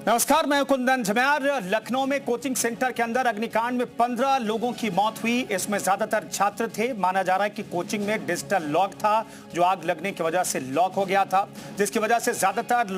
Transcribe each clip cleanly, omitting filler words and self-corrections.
नमस्कार, मैं कुंदन झमेर। लखनऊ में कोचिंग सेंटर के अंदर अग्निकांड में 15 लोगों की मौत हुई। इसमें ज्यादातर छात्र थे। माना जा रहा है कि कोचिंग में डिजिटल लॉक था जो आग लगने की वजह से लॉक हो गया था, जिसकी वजह से ज्यादातर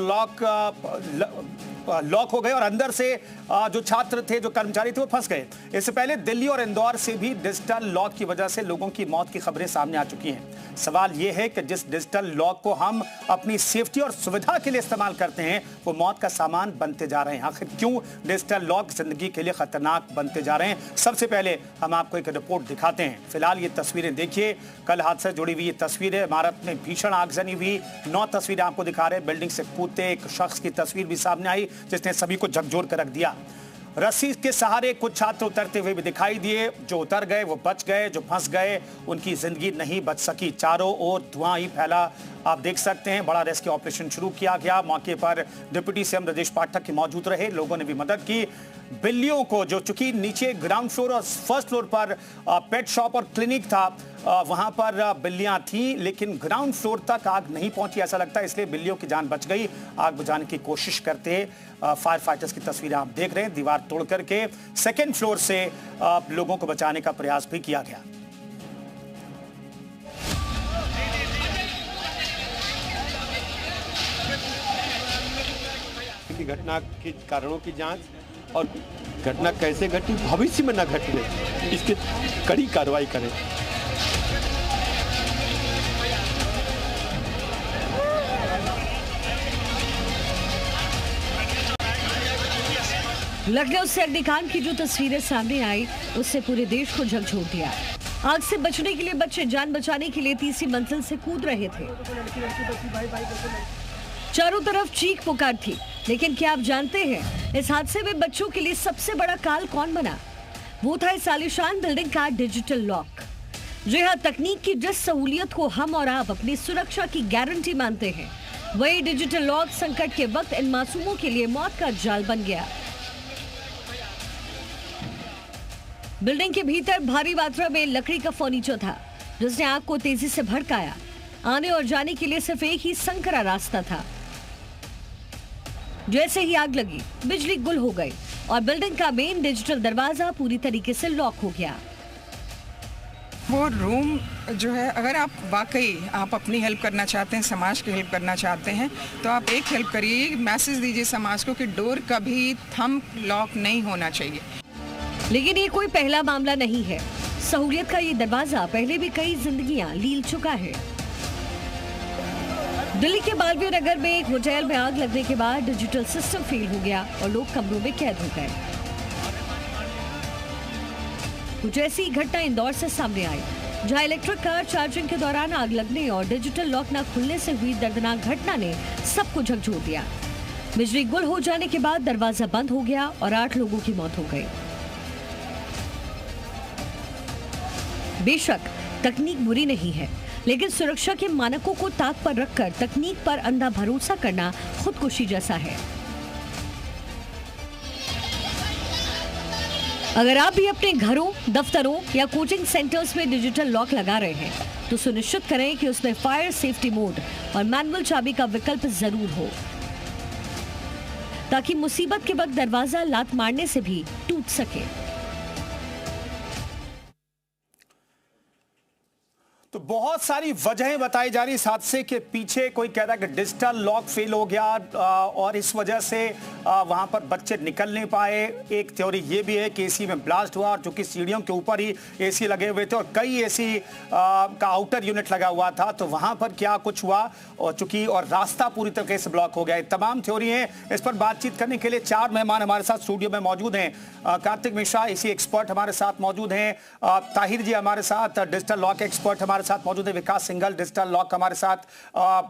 लॉक हो गए और अंदर से जो छात्र थे, जो कर्मचारी थे, वो फंस गए। इससे पहले दिल्ली और इंदौर से भी डिजिटल लॉक की वजह से लोगों की मौत की खबरें सामने आ चुकी हैं। सवाल यह है कि जिस डिजिटल लॉक को हम अपनी सेफ्टी और सुविधा के लिए इस्तेमाल करते हैं, वो मौत का सामान बनते जा रहे हैं। आखिर क्यों डिजिटल लॉक जिंदगी के लिए खतरनाक बनते जा रहे हैं? सबसे पहले हम आपको एक रिपोर्ट दिखाते हैं। फिलहाल ये तस्वीरें देखिए, कल हादसे से जुड़ी हुई ये तस्वीर है। इमारत में भीषण आगजनी हुई। 9 तस्वीरें आपको दिखा रहे हैं। बिल्डिंग से कूदते एक शख्स की तस्वीर भी सामने आई जिसने सभी को झकझोर कर रख दिया। रस्सी के सहारे कुछ छात्र उतरते हुए भी दिखाई दिए। जो उतर गए वो बच गए, जो फंस गए उनकी जिंदगी नहीं बच सकी। चारों ओर धुआं ही फैला, आप देख सकते हैं। बड़ा रेस्क्यू ऑपरेशन शुरू किया गया। मौके पर डिप्टी सीएम ब्रजेश पाठक मौजूद रहे। लोगों ने भी मदद की। बिल्लियों को, जो चूंकि नीचे ग्राउंड फ्लोर और फर्स्ट फ्लोर पर पेट शॉप और क्लिनिक था, वहां पर बिल्लियां थी, लेकिन ग्राउंड फ्लोर तक आग नहीं पहुंची ऐसा लगता है, इसलिए बिल्लियों की जान बच गई। आग बुझाने की कोशिश करते फायर फाइटर्स की तस्वीरें आप देख रहे हैं। दीवार तोड़ करके सेकेंड फ्लोर से लोगों को बचाने का प्रयास भी किया गया। घटना के कारणों की जांच और घटना कैसे घटी, भविष्य में न घटने, इसकी कड़ी कार्रवाई करें। लखनऊ से अग्निकांड की जो तस्वीरें सामने आई, उससे पूरे देश को झकझोर दिया। आग से बचने के लिए बच्चे जान बचाने के लिए तीसरी मंजिल से कूद रहे थे। चारों तरफ चीख पुकार थी। लेकिन क्या आप जानते हैं, इस हादसे में बच्चों के लिए सबसे बड़ा काल कौन बना? वो था इस आलीशान बिल्डिंग का डिजिटल लॉक। जी हाँ, तकनीक की जिस सहूलियत को हम और आप अपनी सुरक्षा की गारंटी मानते हैं, वही डिजिटल लॉक संकट के वक्त इन मासूमों के लिए मौत का जाल बन गया। बिल्डिंग के भीतर भारी मात्रा में लकड़ी का फर्नीचर था, जिसने आग को तेजी से भड़काया। आने और जाने के लिए सिर्फ एक ही संकरा रास्ता था। जैसे ही आग लगी, बिजली गुल हो गई और बिल्डिंग का मेन डिजिटल दरवाजा पूरी तरीके से लॉक हो गया। वो रूम जो है, अगर आप वाकई आप अपनी हेल्प करना चाहते हैं, समाज की हेल्प करना चाहते हैं, तो आप एक हेल्प करिए, मैसेज दीजिए समाज को कि डोर कभी थंब लॉक नहीं होना चाहिए। लेकिन ये कोई पहला मामला नहीं है। सहूलियत का ये दरवाजा पहले भी कई जिंदगियां लील चुका है। दिल्ली के बालवीर नगर में एक होटल में आग लगने के बाद डिजिटल सिस्टम फेल हो गया और लोग कमरों में कैद हो गए। कुछ ऐसी घटना इंदौर से सामने आई, जहां इलेक्ट्रिक कार चार्जिंग के दौरान आग लगने और डिजिटल लॉक न खुलने से हुई दर्दनाक घटना ने सबको झकझोर दिया। बिजली गुल हो जाने के बाद दरवाजा बंद हो गया और 8 लोगों की मौत हो गई। बेशक तकनीक बुरी नहीं है, लेकिन सुरक्षा के मानकों को ताक पर रखकर तकनीक पर अंधा भरोसा करना खुदकुशी जैसा है। अगर आप भी अपने घरों, दफ्तरों या कोचिंग सेंटर्स में डिजिटल लॉक लगा रहे हैं, तो सुनिश्चित करें कि उसमें फायर सेफ्टी मोड और मैनुअल चाबी का विकल्प जरूर हो, ताकि मुसीबत के वक्त दरवाजा लात मारने से भी टूट सके। तो बहुत सारी वजहें बताई जा रही इस हादसे के पीछे। कोई कह रहा है कि डिजिटल लॉक फेल हो गया और इस वजह से वहां पर बच्चे निकल नहीं पाए। एक थ्योरी ये भी है कि एसी में ब्लास्ट हुआ, और चूंकि सीढ़ियों के ऊपर ही एसी लगे हुए थे और कई एसी का आउटर यूनिट लगा हुआ था, तो वहां पर क्या कुछ हुआ और चूंकि और रास्ता पूरी तरीके से ब्लॉक हो गया। तमाम थ्योरी है। इस पर बातचीत करने के लिए 4 मेहमान हमारे साथ स्टूडियो में मौजूद हैं। कार्तिक मिश्रा एसी एक्सपर्ट हमारे साथ मौजूद हैं। ताहिर जी हमारे साथ डिजिटल लॉक एक्सपर्ट हमारे साथ मौजूद है। विकास सिंघल डिजिटल लॉक हमारे साथ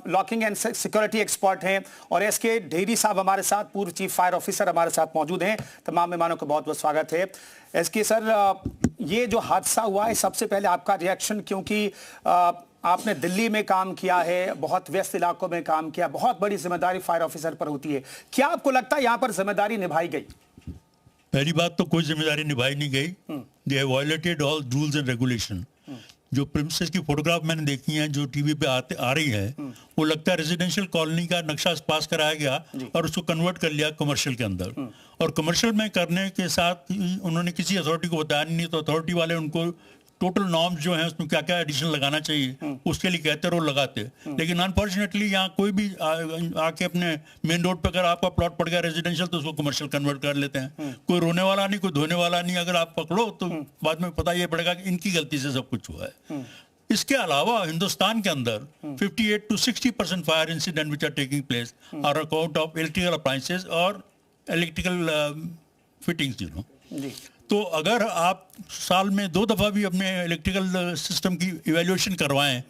लॉकिंग एंड सिक्योरिटी एक्सपर्ट हैं। और एसके ढेरी साहब हमारे साथ पूर्व चीफ फायर ऑफिसर हमारे साथ मौजूद हैं। तमाम मेहमानों का बहुत बहुत स्वागत है। एसके सर, ये जो हादसा हुआ है, सबसे पहले आपका रिएक्शन, क्योंकि आपने दिल्ली में काम किया है, बहुत व्यस्त इलाकों में काम किया, बहुत बड़ी जिम्मेदारी फायर ऑफिसर पर होती है। क्या आपको लगता है यहाँ पर जिम्मेदारी निभाई गई? पहली बात तो कोई जिम्मेदारी निभाई नहीं गई। They have violated all rules and regulation. जो प्रिमिसेस की फोटोग्राफ मैंने देखी हैं जो टीवी पे आ रही है, वो लगता है रेजिडेंशियल कॉलोनी का नक्शा पास कराया गया और उसको कन्वर्ट कर लिया कमर्शियल के अंदर। और कमर्शियल में करने के साथ उन्होंने किसी अथॉरिटी को बताया नहीं, तो अथॉरिटी वाले उनको टोटल नॉर्म्स जो हैं उसमें क्या क्या एडिशन लगाना चाहिए उसके लिए कहते और वो लगाते। लेकिन अनफॉर्चुनेटली यहाँ कोई भी आके अपने मेन रोड पे अगर आपका प्लॉट पड़ गया रेजिडेंशियल तो उसको कमर्शियल कन्वर्ट कर लेते हैं। कोई रोने वाला नहीं, कोई धोने वाला नहीं, अगर आप पकड़ो तो बाद में पता ये पड़ेगा कि इनकी गलती से सब कुछ हुआ है। इसके अलावा हिंदुस्तान के अंदर 58 to 60% fire incident which are taking place are account of electrical appliances और इलेक्ट्रिकल फिटिंग्स, यू नो। तो अगर आप साल में 2 दफा भी अपने इलेक्ट्रिकल सिस्टम की इवैल्यूएशन करवाएं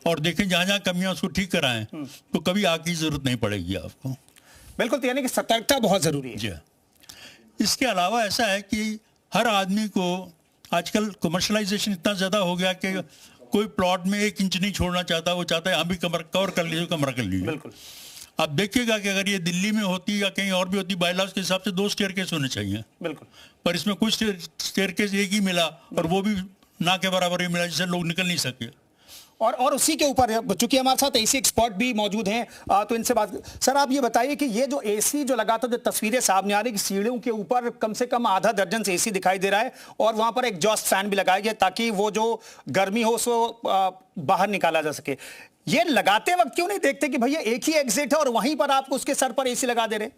और देखें जहां जहां कमियां उसको ठीक कराएं तो कभी आग की जरूरत नहीं पड़ेगी आपको। बिल्कुल, तो यानी कि सतर्कता बहुत जरूरी है। जी। इसके अलावा ऐसा है कि हर आदमी को आजकल कमर्शलाइजेशन इतना ज्यादा हो गया कि कोई प्लॉट में 1 इंच नहीं छोड़ना चाहता, वो चाहता है हम भी कवर कर लीजिए, कमरा कर लीजिए। बिल्कुल। आप देखिएगा कि अगर ये दिल्ली में होती या कहीं और भी होती, बायलॉज के हिसाब से 2 स्टेयरकेस होने चाहिए। बिल्कुल। पर इसमें कुछ स्टेयरकेस एक ही मिला और वो भी ना के बराबर ही मिला, जिससे लोग निकल नहीं सके। और उसी के ऊपर चूंकि हमारे साथ एसी एक्सपर्ट भी मौजूद हैं, तो इनसे बात। सर, आप ये बताइए कि ये जो एसी जो लगातार जो तस्वीरें सामने आ रही है कि सीढ़ियों के ऊपर कम से कम आधा दर्जन से एसी दिखाई दे रहा है और वहां पर एक एग्जॉस्ट फैन भी लगाया गया ताकि वो जो गर्मी हो उसको बाहर निकाला जा सके। ये लगाते वक्त क्यों नहीं देखते कि भैया एक ही एग्जिट है और वहीं पर आप उसके सर पर एसी लगा दे रहे?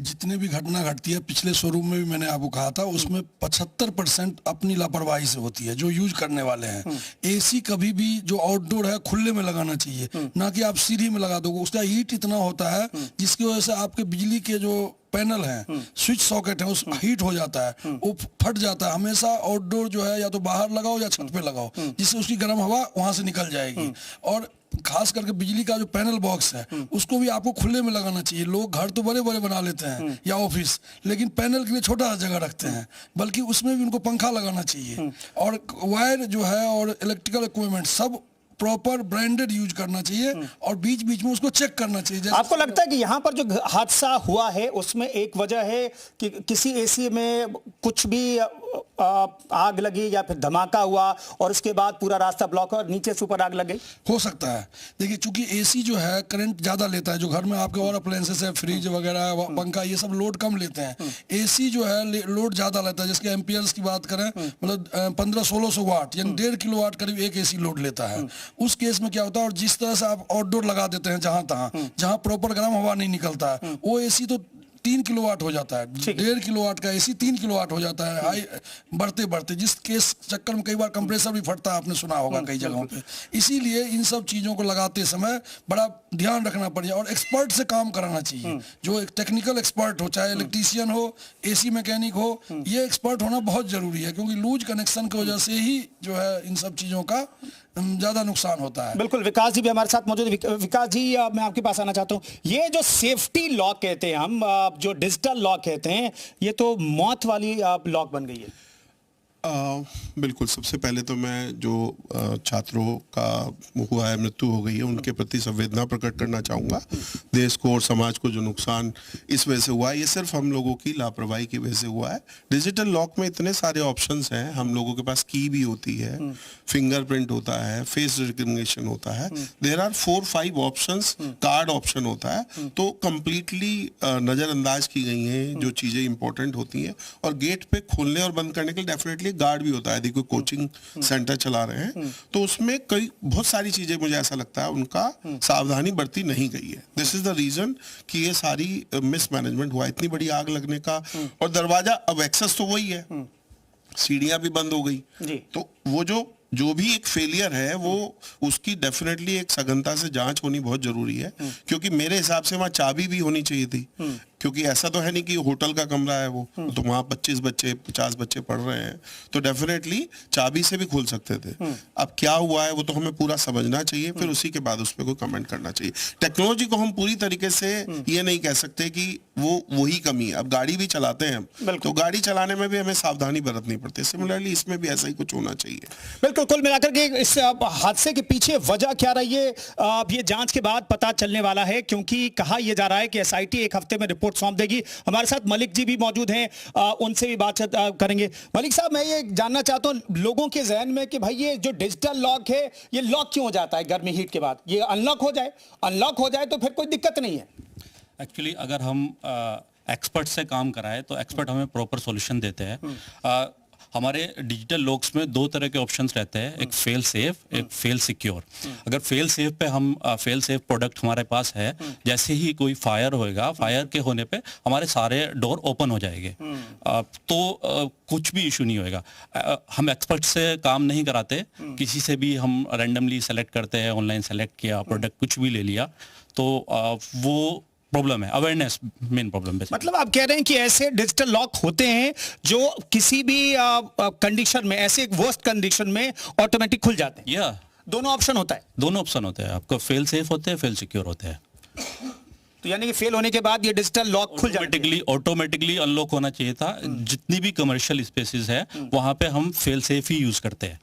जितने भी घटना घटती है, पिछले शोरूम में भी मैंने आपको कहा था, उसमें 75% अपनी लापरवाही से होती है जो यूज करने वाले हैं। एसी कभी भी जो आउटडोर है खुले में लगाना चाहिए, ना कि आप सीढ़ी में लगा दोगे। उसका हीट इतना होता है जिसकी वजह से आपके बिजली के जो पैनल हैं, स्विच सॉकेट है, उस हीट हो जाता है, वो फट जाता है। हमेशा आउटडोर जो है या तो बाहर लगाओ या छत पे लगाओ, जिससे उसकी गर्म हवा वहां से निकल जाएगी। और खास करके बिजली का जो पैनल बॉक्स है उसको भी आपको खुले में लगाना चाहिए। लोग घर तो बड़े बड़े बना लेते हैं या ऑफिस, लेकिन पैनल के लिए छोटा जगह रखते हैं, बल्कि उसमें भी उनको पंखा लगाना चाहिए। और वायर जो है और इलेक्ट्रिकल इक्विपमेंट सब प्रॉपर ब्रांडेड यूज करना चाहिए और बीच बीच में उसको चेक करना चाहिए। आपको लगता है कि यहाँ पर जो हादसा हुआ है उसमें एक वजह है कि किसी एसी में कुछ भी आग लगी या फिर धमाका हुआ और उसके बाद पूरा रास्ता ब्लॉक और नीचे से ऊपर आग लग गई? हो सकता है। देखिए, चूंकि एसी जो है करंट ज्यादा लेता है, जो घर में आपके और अप्लायंसेस है, फ्रिज वगैरह, पंखा, ये सब लोड कम लेते हैं। एसी जो है लोड ज्यादा लेता है। जिसके एम्पियर्स की बात करें, मतलब 1500-1600 वाट यानी 1.5 किलोवाट करीब एक एसी लोड लेता है। उस केस में क्या होता है, और जिस तरह से आप आउटडोर लगा देते हैं जहां प्रॉपर गर्म हवा नहीं निकलता है, वो एसी तो 3 किलोवाट हो जाता है। 1.5 किलोवाट का एसी 3 किलोवाट हो जाता है हाई बढ़ते बढ़ते, जिस केस चक्कर में कई बार कंप्रेसर भी फटता है, आपने सुना होगा कई जगहों पे। इसीलिए इन सब चीजों को लगाते समय बड़ा ध्यान रखना पड़ेगा और एक्सपर्ट से काम कराना चाहिए। जो एक टेक्निकल एक्सपर्ट हो, चाहे इलेक्ट्रीशियन हो, एसी मैकेनिक हो, ये एक्सपर्ट होना बहुत जरूरी है, क्योंकि लूज कनेक्शन की वजह से ही जो है इन सब चीजों का ज्यादा नुकसान होता है। बिल्कुल। विकास जी भी हमारे साथ मौजूद है। विकास जी, मैं आपके पास आना चाहता हूं। ये जो सेफ्टी लॉक कहते हैं हम, जो डिजिटल लॉक कहते हैं, ये तो मौत वाली लॉक बन गई है। बिल्कुल। सबसे पहले तो मैं जो छात्रों का हुआ है, मृत्यु हो गई है, उनके प्रति संवेदना प्रकट करना चाहूँगा। देश को और समाज को जो नुकसान इस वजह से हुआ है, ये सिर्फ हम लोगों की लापरवाही की वजह से हुआ है। डिजिटल लॉक में इतने सारे ऑप्शंस हैं, हम लोगों के पास की भी होती है, फिंगरप्रिंट होता है, फेस रिकग्निशन होता है, there are 4-5 options, card option होता है। तो कंप्लीटली नज़रअंदाज की गई हैं जो चीज़ें इंपॉर्टेंट होती हैं। और गेट पे खोलने और बंद करने के लिए डेफिनेटली गार्ड भी होता है। यदि कोई कोचिंग सेंटर चला रहे हैं तो उसमें कई बहुत सारी चीजें, मुझे ऐसा लगता है, उनका सावधानी बरती नहीं गई है। दिस इज द रीजन कि ये सारी मिसमैनेजमेंट हुआ, इतनी बड़ी आग लगने का। और दरवाजा, अब एक्सेस तो वही है, सीढ़ियां भी बंद हो गई, तो वो जो भी एक फेलियर है, वो उसकी डेफिनेटली एक सघनता से जांच होनी बहुत जरूरी है। क्योंकि मेरे हिसाब से वहां चाबी भी होनी चाहिए थी, क्योंकि ऐसा तो है नहीं कि होटल का कमरा है वो, तो वहां 25 बच्चे 50 बच्चे पढ़ रहे हैं, तो डेफिनेटली चाबी से भी खोल सकते थे। अब क्या हुआ है वो तो हमें पूरा समझना चाहिए, फिर उसी के बाद उस पर कोई कमेंट करना चाहिए। टेक्नोलॉजी को हम पूरी तरीके से ये नहीं कह सकते कि वो वही कमी है। अब गाड़ी भी चलाते हैं तो गाड़ी चलाने में भी हमें सावधानी बरतनी पड़ती है। सिमिलरली इसमें भी ऐसा ही कुछ होना चाहिए। बिल्कुल। कुल मिलाकर के इस हादसे के पीछे वजह क्या रही है, ये जांच के बाद पता चलने वाला है, क्योंकि कहा यह जा रहा है कि SIT एक हफ्ते में रिपोर्ट रिपोर्ट सौंप देगी। हमारे साथ मलिक जी भी मौजूद हैं, उनसे भी बात करेंगे। मलिक साहब, मैं ये जानना चाहता हूँ लोगों के जहन में कि भाई ये जो डिजिटल लॉक है ये लॉक क्यों हो जाता है गर्मी हीट के बाद? ये अनलॉक हो जाए तो फिर कोई दिक्कत नहीं है। एक्चुअली अगर हम एक्सपर्ट से काम कराए तो एक्सपर्ट हमें प्रॉपर सॉल्यूशन देते हैं। हमारे डिजिटल लॉक्स में दो तरह के ऑप्शंस रहते हैं, एक फेल सेफ, एक फेल सिक्योर। अगर फेल सेफ पे हम फेल सेफ प्रोडक्ट हमारे पास है, जैसे ही कोई फायर होएगा, फायर के होने पे हमारे सारे डोर ओपन हो जाएंगे, तो कुछ भी इशू नहीं होएगा। हम एक्सपर्ट से काम नहीं कराते, किसी से भी हम रैंडमली सेलेक्ट करते हैं, ऑनलाइन सेलेक्ट किया, प्रोडक्ट कुछ भी ले लिया, तो वो प्रॉब्लम है, अवेयरनेस मेन प्रॉब्लम है। मतलब आप कह रहे हैं कि ऐसे डिजिटल लॉक होते हैं जो किसी भी कंडीशन में, ऐसे वर्स्ट कंडीशन में ऑटोमेटिक खुल जाते हैं? या दोनों ऑप्शन होता है? दोनों ऑप्शन होते हैं, आपको फेल सेफ होते हैं, फेल सिक्योर होते हैं। तो यानी कि फेल होने के बाद ये डिजिटल लॉक खुल जाता है? ऑटोमेटिकली अनलॉक होना चाहिए था। जितनी भी कमर्शियल स्पेसेस है वहां पे हम फेल सेफ ही यूज करते हैं।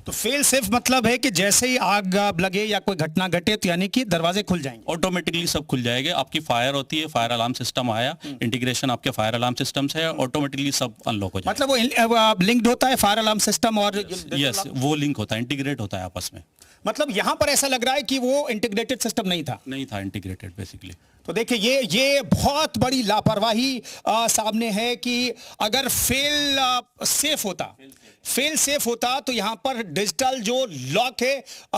तो फेल सेफ मतलब है कि जैसे ही आग लगे या कोई घटना घटे तो यानी कि दरवाजे खुल जाएंगे, ऑटोमेटिकली सब खुल जाएंगे। आपकी फायर होती है, फायर अलार्म सिस्टम आया, इंटीग्रेशन आपके फायर अलार्म सिस्टम से है, ऑटोमेटिकली सब अनलॉक हो जाएगा। मतलब वो लिंक्ड होता है फायर अलार्म सिस्टम और यस, वो लिंक होता है, इंटीग्रेट होता है आपस में। मतलब यहां पर ऐसा लग रहा है कि वो इंटीग्रेटेड सिस्टम नहीं था इंटीग्रेटेड बेसिकली। तो देखिए ये बहुत बड़ी लापरवाही सामने है कि अगर फेल सेफ होता तो यहां पर डिजिटल जो लॉक है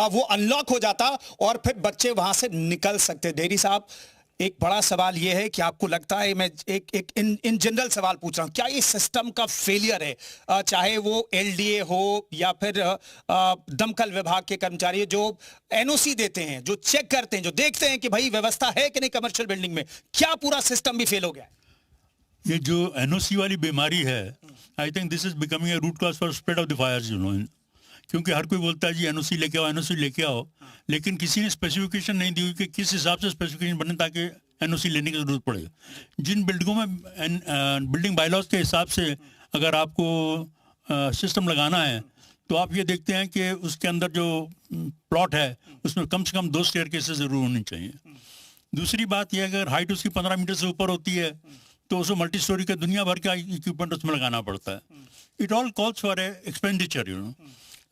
वो अनलॉक हो जाता और फिर बच्चे वहां से निकल सकते। डेरी साहब, एक बड़ा सवाल यह है कि आपको लगता है, मैं एक इन जनरल सवाल पूछ रहा हूं, क्या ये सिस्टम का फेलियर है? चाहे वो एलडीए हो या फिर दमकल विभाग के कर्मचारी जो एनओसी देते हैं, जो चेक करते हैं, जो देखते हैं कि भाई व्यवस्था है कि नहीं कमर्शियल बिल्डिंग में, क्या पूरा सिस्टम भी फेल हो गया है? ये जो एनओसी वाली बीमारी है, I think this is becoming a root cause for spread of the fires, you know. क्योंकि हर कोई बोलता है जी एनओसी लेके आओ, एनओसी लेके आओ, लेकिन किसी ने स्पेसिफिकेशन नहीं दी हुई कि किस हिसाब से स्पेसिफिकेशन बने ताकि एनओसी लेने की जरूरत पड़े। जिन बिल्डिंगों में बिल्डिंग बायलॉज के हिसाब से अगर आपको सिस्टम लगाना है तो आप ये देखते हैं कि उसके अंदर जो प्लॉट है उसमें कम से कम 2 स्टेयरकेसेस जरूर होनी चाहिए। दूसरी बात यह है अगर हाइट उसकी 15 मीटर से ऊपर होती है तो उसको मल्टी स्टोरी का दुनिया भर का इक्विपमेंट उसमें लगाना पड़ता है। It all calls for a expenditure, you know.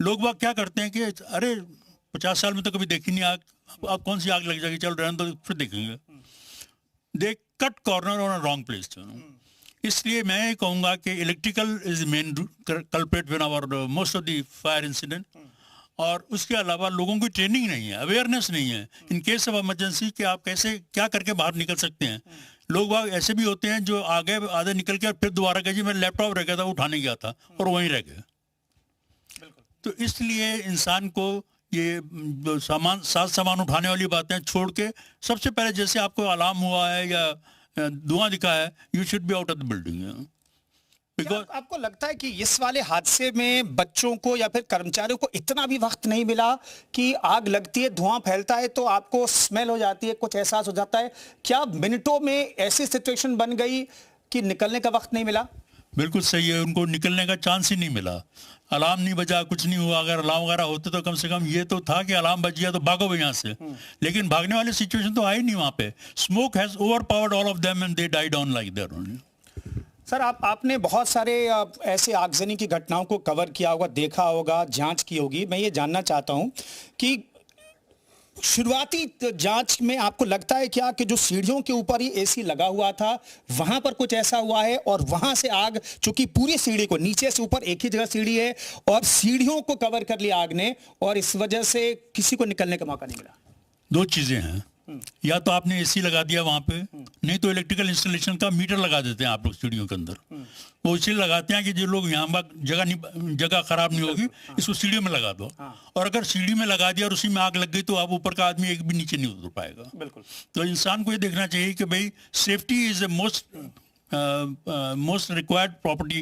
लोग बाग क्या करते हैं कि अरे 50 साल में तो कभी देखी नहीं आग, अब कौन सी आग लग जाएगी, चलो रहने दो फिर देखेंगे। They cut corner on a wrong place. इसलिए मैं ये कहूँगा कि electrical is main culprit when our most of the fire incident. और उसके अलावा लोगों की ट्रेनिंग नहीं है, अवेयरनेस नहीं है इन केस ऑफ इमरजेंसी कि आप कैसे क्या करके बाहर निकल सकते हैं। लोग बाग ऐसे भी होते हैं जो आधे निकल के और फिर दोबारा कहे जी मेरा लैपटॉप रह गया था, उठाने गया था और वहीं रह गया। तो इसलिए इंसान को ये सामान उठाने वाली बातें छोड़ के सबसे पहले जैसे आपको अलार्म हुआ है या धुआं दिखा है, you should be out of the building. Because आपको लगता है कि इस वाले हादसे में बच्चों को या फिर कर्मचारियों को इतना भी वक्त नहीं मिला कि आग लगती है, धुआं फैलता है तो आपको स्मेल हो जाती है, कुछ एहसास हो जाता है, क्या मिनटों में ऐसी सिचुएशन बन गई कि निकलने का वक्त नहीं मिला? बिल्कुल सही है, उनको निकलने का चांस ही नहीं मिला। अलार्म नहीं बजा, कुछ नहीं हुआ। अगर अलार्म वगैरह होते तो कम से कम ये तो था कि अलार्म बज गया तो भागो यहाँ से, लेकिन भागने वाली सिचुएशन तो आई नहीं वहां पे। Smoke has overpowered all of them and they died on like that only. Sir, आपने बहुत सारे ऐसे आगजनी की घटनाओं को कवर किया होगा, देखा होगा, जांच की होगी। मैं ये जानना चाहता हूं कि शुरुआती जांच में आपको लगता है क्या कि जो सीढ़ियों के ऊपर ही एसी लगा हुआ था वहां पर कुछ ऐसा हुआ है और वहां से आग, चूंकि पूरी सीढ़ी को नीचे से ऊपर एक ही जगह सीढ़ी है और सीढ़ियों को कवर कर लिया आग ने और इस वजह से किसी को निकलने का मौका नहीं मिला? 2 चीजें हैं, या तो आपने एसी लगा दिया वहां पे, नहीं तो इलेक्ट्रिकल इंस्टॉलेशन का मीटर लगा देते हैं आप लोग सीढ़ियों के अंदर। वो इसलिए लगाते हैं कि जो लोग यहाँ जगह खराब नहीं होगी, इसको सीढ़ियों में लगा दो। और अगर सीढ़ी में लगा दिया और उसी में आग लग गई तो आप ऊपर का आदमी एक भी नीचे नहीं उतर पाएगा। बिल्कुल। तो इंसान को ये देखना चाहिए कि भाई safety is the most most required property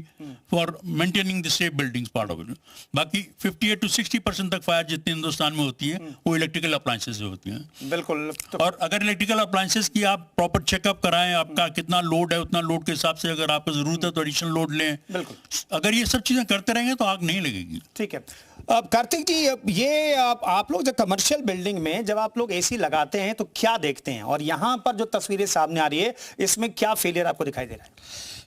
for maintaining the safe buildings part of it. बाकी 58 to 60% तक फायर जितनी हिंदुस्तान में होती है वो इलेक्ट्रिकल अप्लायंसेस से होती हैं। बिल्कुल। और अगर इलेक्ट्रिकल अप्लायंसेस की आप प्रॉपर चेकअप कराएं, आपका कितना लोड है, उतना लोड के हिसाब से अगर आपको जरूरत है तो एडिशनल लोड लें। बिल्कुल। अगर ये सब चीजें करते रहेंगे तो आग नहीं लगेगी। ठीक है। अब कार्तिक जी, ये आप लोग जब कमर्शियल बिल्डिंग में जब आप लोग एसी लगाते हैं तो क्या देखते हैं, और यहाँ पर जो तस्वीरें सामने आ रही है इसमें क्या फेलियर आपको दिखाई दे रहा है?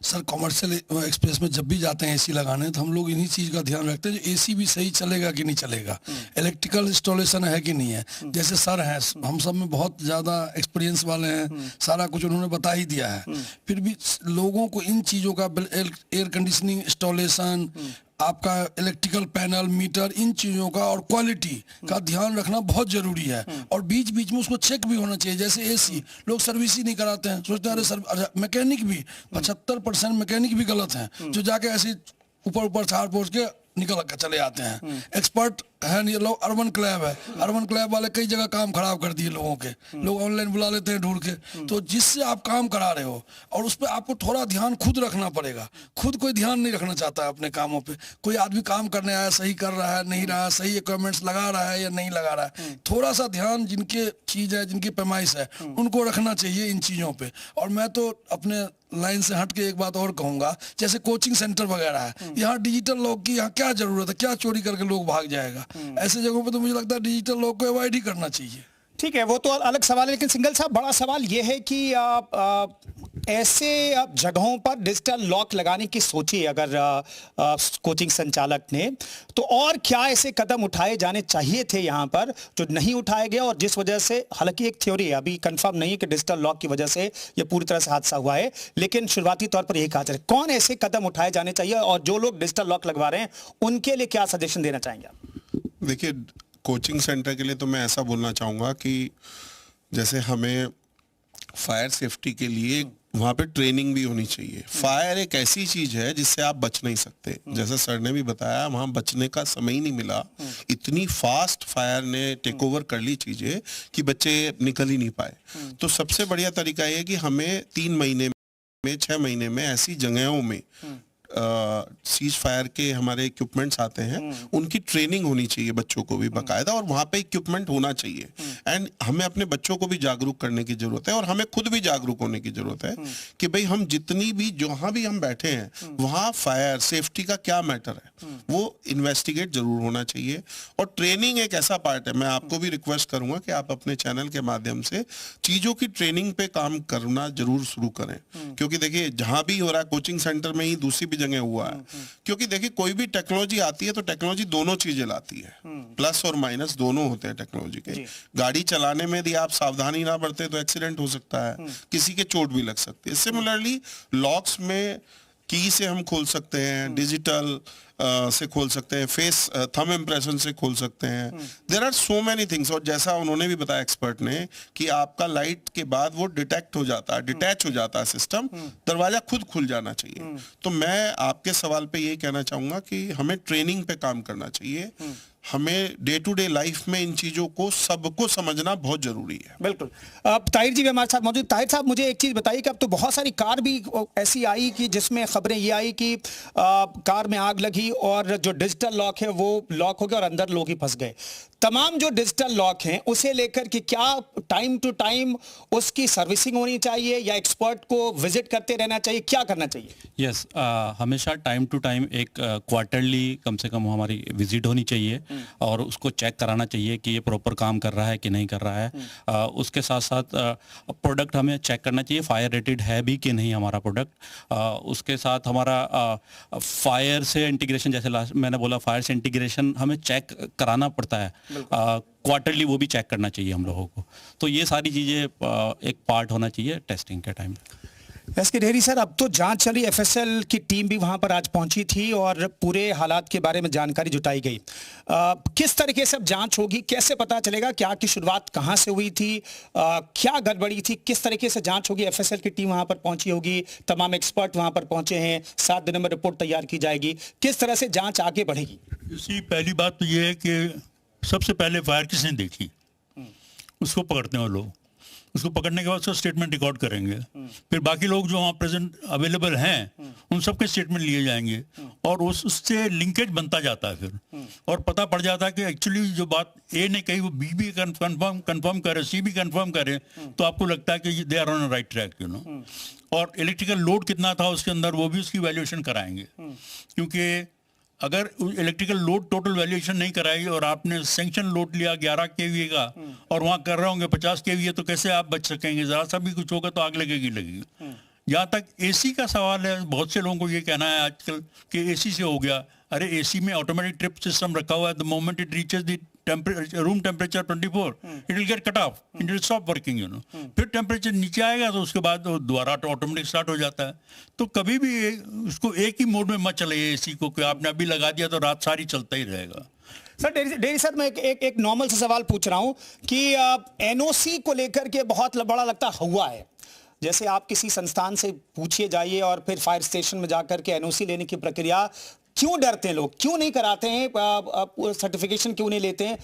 सर कमर्शियल एक्सप्रेस में जब भी जाते हैं एसी लगाने तो हम लोग इन्हीं चीज़ का ध्यान रखते हैं, जो एसी भी सही चलेगा कि नहीं चलेगा, इलेक्ट्रिकल इंस्टॉलेशन है कि नहीं है। जैसे सर हैं, हम सब में बहुत ज़्यादा एक्सपीरियंस वाले हैं, सारा कुछ उन्होंने बता ही दिया है। फिर भी लोगों को इन चीज़ों का एयर कंडीशनिंग इंस्टॉलेशन, आपका इलेक्ट्रिकल पैनल, मीटर, इन चीज़ों का और क्वालिटी का ध्यान रखना बहुत ज़रूरी है। और बीच बीच में उसको चेक भी होना चाहिए। जैसे एसी लोग सर्विस ही नहीं कराते हैं, सोचते हैं अरे मैकेनिक भी 75% मैकेनिक भी गलत हैं, जो जाके ऐसे ऊपर छाड़ पोछ के निकल कर चले आते हैं। एक्सपर्ट है नहीं लोग। अर्बन क्लैब है, अर्बन क्लैब वाले कई जगह काम खराब कर दिए लोगों के, लोग ऑनलाइन बुला लेते हैं ढूंढ के। तो जिससे आप काम करा रहे हो और उस पर आपको थोड़ा ध्यान खुद रखना पड़ेगा। खुद कोई ध्यान नहीं रखना चाहता है अपने कामों पे। कोई आदमी काम करने आया, सही कर रहा है नहीं रहा, सही इक्विपमेंट्स लगा रहा है या नहीं लगा रहा है, थोड़ा सा ध्यान जिनके चीज़ है, जिनकी पैमाइश है, उनको रखना चाहिए इन चीज़ों पर। और मैं तो अपने लाइन से हट के एक बात और कहूंगा, जैसे कोचिंग सेंटर वगैरह है, यहाँ डिजिटल लॉक की यहाँ क्या जरूरत है? क्या चोरी करके लोग भाग जाएगा? ऐसे जगहों पे तो मुझे लगता है डिजिटल लॉक को अवॉइड ही करना चाहिए। ठीक है, वो तो अलग सवाल है, लेकिन सिंगल साहब बड़ा सवाल ये है कि ऐसे जगहों पर डिजिटल लॉक लगाने की सोची अगर कोचिंग संचालक ने, तो और क्या ऐसे कदम उठाए जाने चाहिए थे यहाँ पर जो नहीं उठाए गए, और जिस वजह से, हालांकि एक थ्योरी है, अभी कंफर्म नहीं है कि डिजिटल लॉक की वजह से ये पूरी तरह से हादसा हुआ है, लेकिन शुरुआती तौर पर यही कहा जाए कौन ऐसे कदम उठाए जाने चाहिए, और जो लोग डिजिटल लॉक लगवा रहे हैं उनके लिए क्या सजेशन देना चाहेंगे आप? देखिए, कोचिंग सेंटर के लिए तो मैं ऐसा बोलना चाहूँगा कि जैसे हमें फायर सेफ्टी के लिए वहाँ पे ट्रेनिंग भी होनी चाहिए। फायर एक ऐसी चीज़ है जिससे आप बच नहीं सकते। जैसे सर ने भी बताया, वहाँ बचने का समय ही नहीं मिला। इतनी फास्ट फायर ने टेक ओवर कर ली चीज़ें कि बच्चे निकल ही नहीं पाए। तो सबसे बढ़िया तरीका ये है कि हमें 3 महीने में, 6 महीने में ऐसी जगहों में सीज फायर के हमारे इक्विपमेंट्स आते हैं, उनकी ट्रेनिंग होनी चाहिए बच्चों को भी बाकायदा, और वहाँ पे इक्विपमेंट होना चाहिए। एंड हमें अपने बच्चों को भी जागरूक करने की जरूरत है, और हमें खुद भी जागरूक होने की जरूरत है कि भाई हम जितनी भी जहाँ भी हम बैठे हैं वहाँ फायर सेफ्टी का क्या मैटर है, वो इन्वेस्टिगेट जरूर होना चाहिए। और ट्रेनिंग एक ऐसा पार्ट है, मैं आपको भी रिक्वेस्ट करूंगा कि आप अपने चैनल के माध्यम से चीजों की ट्रेनिंग पे काम करना जरूर शुरू करें। क्योंकि देखिए, जहां भी हो रहा है, कोचिंग सेंटर में ही, दूसरी जगह हुआ है। क्योंकि देखिए, कोई भी टेक्नोलॉजी आती है तो टेक्नोलॉजी दोनों चीजें लाती है, प्लस और माइनस दोनों होते हैं टेक्नोलॉजी के। गाड़ी चलाने में यदि आप सावधानी ना बरते तो एक्सीडेंट हो सकता है, किसी के चोट भी लग सकती है। सिमिलरली लॉक्स में की से हम खोल सकते हैं, डिजिटल से खोल सकते हैं, फेस थंब इम्प्रेशन से खोल सकते हैं। There are so many things. और जैसा उन्होंने भी बताया एक्सपर्ट ने कि आपका लाइट के बाद वो डिटेक्ट हो जाता है, डिटैच हो जाता है सिस्टम, दरवाजा खुद खुल जाना चाहिए। तो मैं आपके सवाल पे ये कहना चाहूंगा कि हमें ट्रेनिंग पे काम करना चाहिए। हमें डे टू डे लाइफ में इन चीजों को सबको समझना बहुत जरूरी है। बिल्कुल। ताहिर जी भी हमारे साथ मौजूद। ताहिर साहब, मुझे एक चीज बताइए कि अब तो बहुत सारी कार भी ऐसी आई कि जिसमें खबरें ये आई कि कार में आग लगी और जो डिजिटल लॉक है वो लॉक हो गया और अंदर लोग ही फंस गए। तमाम जो डिजिटल लॉक हैं उसे लेकर के क्या टाइम टू टाइम उसकी सर्विसिंग होनी चाहिए या एक्सपर्ट को विजिट करते रहना चाहिए, क्या करना चाहिए? यस, हमेशा टाइम टू टाइम एक क्वार्टरली कम से कम हमारी विजिट होनी चाहिए और उसको चेक कराना चाहिए कि ये प्रॉपर काम कर रहा है कि नहीं कर रहा है। उसके साथ साथ प्रोडक्ट हमें चेक करना चाहिए फायर रेटेड है भी कि नहीं हमारा प्रोडक्ट। उसके साथ हमारा फायर से इंटीग्रेशन, जैसे लास्ट मैंने बोला, फायर से इंटीग्रेशन हमें चेक कराना पड़ता है क्वार्टरली, वो भी चेक करना चाहिए हम लोगों को। तो ये सारी चीज़ें एक पार्ट होना चाहिए टेस्टिंग के टाइम। एसके ढेरी सर, अब तो जांच चली, एफएसएल की टीम भी वहां पर आज पहुंची थी और पूरे हालात के बारे में जानकारी जुटाई गई। किस तरीके से अब जांच होगी, कैसे पता चलेगा कि आग की शुरुआत कहां से हुई थी, क्या गड़बड़ी थी, किस तरीके से जांच होगी? एफएसएल की टीम वहां पर पहुंची होगी, तमाम एक्सपर्ट वहां पर पहुंचे हैं, 7 दिनों में रिपोर्ट तैयार की जाएगी, किस तरह से जांच आगे बढ़ेगी? इसी पहली बात तो ये है कि सबसे पहले फायर किसने देखी उसको पकड़ते हैं वो लोग। उसको पकड़ने के बाद उसका स्टेटमेंट रिकॉर्ड करेंगे, फिर बाकी लोग जो वहाँ प्रेजेंट अवेलेबल हैं उन सबके स्टेटमेंट लिए जाएंगे और उससे लिंकेज बनता जाता है फिर, और पता पड़ जाता है कि एक्चुअली जो बात ए ने कही वो बी भी कंफर्म करे, सी भी कंफर्म करे, तो आपको लगता है कि they are on right track, you know. और इलेक्ट्रिकल लोड कितना था उसके अंदर वो भी उसकी वैल्यूएशन कराएंगे, क्योंकि अगर इलेक्ट्रिकल लोड टोटल वैल्यूएशन नहीं कराई और आपने सैंक्शन लोड लिया 11 केवीए का और वहाँ कर रहे होंगे 50 केवीए, तो कैसे आप बच सकेंगे? जरा सा भी कुछ होगा तो आग लगेगी। जहाँ तक एसी का सवाल है, बहुत से लोगों को ये कहना है आजकल कि एसी से हो गया। अरे एसी में ऑटोमेटिक ट्रिप सिस्टम रखा हुआ है, the moment it reaches the room temperature 24 it will get cut off, it will stop working, you know. फिर टेम्परेचर नीचे आएगा तो उसके बाद दोबारा ऑटोमेटिक स्टार्ट हो जाता है। तो कभी भी उसको एक ही मोड में मत चलाइए एसी को, कि आपने अभी लगा दिया तो रात सारी चलता ही रहेगा। सर डेरी सर, मैं एक नॉर्मल सा सवाल पूछ रहा हूं कि एनओसी को लेकर के बहुत बड़ा लगता हुआ है। जैसे आप किसी संस्थान से पूछिए जाइए और फिर फायर स्टेशन में जाकर के एनओसी लेने की प्रक्रिया, क्यों डरते हैं लोग, क्यों नहीं कराते हैं, सर्टिफिकेशन क्यों नहीं लेते हैं,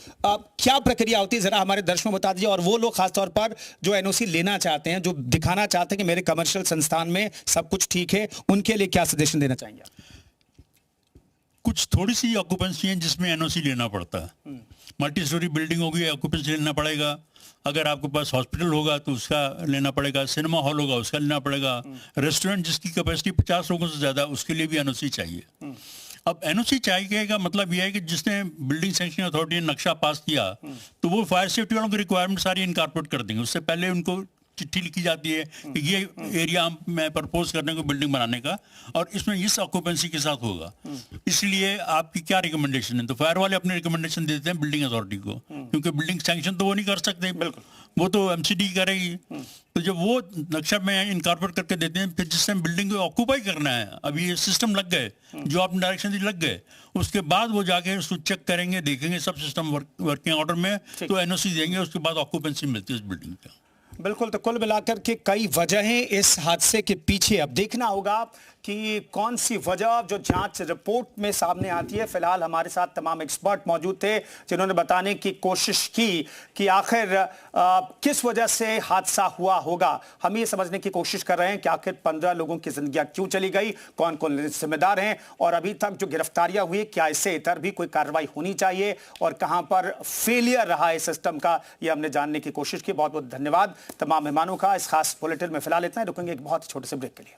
क्या प्रक्रिया होती है, जरा हमारे दर्शकों को बता दीजिए। और वो लोग खासतौर पर जो एनओसी लेना चाहते हैं, जो दिखाना चाहते हैं कि मेरे कमर्शियल संस्थान में सब कुछ ठीक है, उनके लिए क्या सजेशन देना चाहेंगे? कुछ थोड़ी सी ऑक्यूपेंसी है जिसमें एनओसी लेना पड़ता है। मल्टी स्टोरी बिल्डिंग होगी, ऑक्यूपेंसी लेना पड़ेगा। अगर आपके पास हॉस्पिटल होगा तो उसका लेना पड़ेगा, सिनेमा हॉल होगा उसका लेना पड़ेगा, रेस्टोरेंट जिसकी कैपेसिटी 50 लोगों से ज़्यादा उसके लिए भी एनओसी चाहिए। अब एनओसी चाहिए का मतलब यह है कि जिसने बिल्डिंग सैंक्शनिंग अथॉरिटी ने नक्शा पास किया तो वो फायर सेफ्टी वालों की रिक्वायरमेंट सारी इनकॉर्पोरेट कर देंगे। उससे पहले उनको चिट्ठी लिखी जाती है कि ये एरिया मैं प्रपोज करने को बिल्डिंग बनाने का और इसमें इस ऑक्यूपेंसी के साथ होगा, इसलिए आपकी क्या रिकमेंडेशन है। तो फायर वाले अपने रिकमेंडेशन देते हैं बिल्डिंग अथॉरिटी को, क्योंकि बिल्डिंग सैंक्शन तो वो नहीं कर सकते, बिल्कुल वो तो एमसीडी करेगी। तो जब वो नक्शा में इनकॉर्पोरेट करके देते हैं, फिर जिस टाइम बिल्डिंग को ऑक्यूपाई करना है, अभी ये सिस्टम लग गए जो आपने डायरेक्शन दी लग गए, उसके बाद वो जाके उसको चेक करेंगे, देखेंगे सब सिस्टम वर्किंग ऑर्डर में, तो एनओसी देंगे, उसके बाद ऑक्यूपेंसी मिलती है उस बिल्डिंग का। बिल्कुल। तो कुल मिलाकर के कई वजहें इस हादसे के पीछे, अब देखना होगा कि कौन सी वजह जो जांच रिपोर्ट में सामने आती है। फिलहाल हमारे साथ तमाम एक्सपर्ट मौजूद थे जिन्होंने बताने की कोशिश की कि आखिर किस वजह से हादसा हुआ होगा। हम ये समझने की कोशिश कर रहे हैं कि आखिर 15 लोगों की जिंदगियां क्यों चली गई, कौन कौन जिम्मेदार हैं, और अभी तक जो गिरफ्तारियां हुई क्या इससे इतर भी कोई कार्रवाई होनी चाहिए और कहां पर फेलियर रहा है सिस्टम का, ये हमने जानने की कोशिश की। बहुत बहुत धन्यवाद तमाम मेहमानों का इस खास बुलेटिन में। फिलहाल इतना ही, रुकेंगे एक बहुत छोटे से ब्रेक के लिए।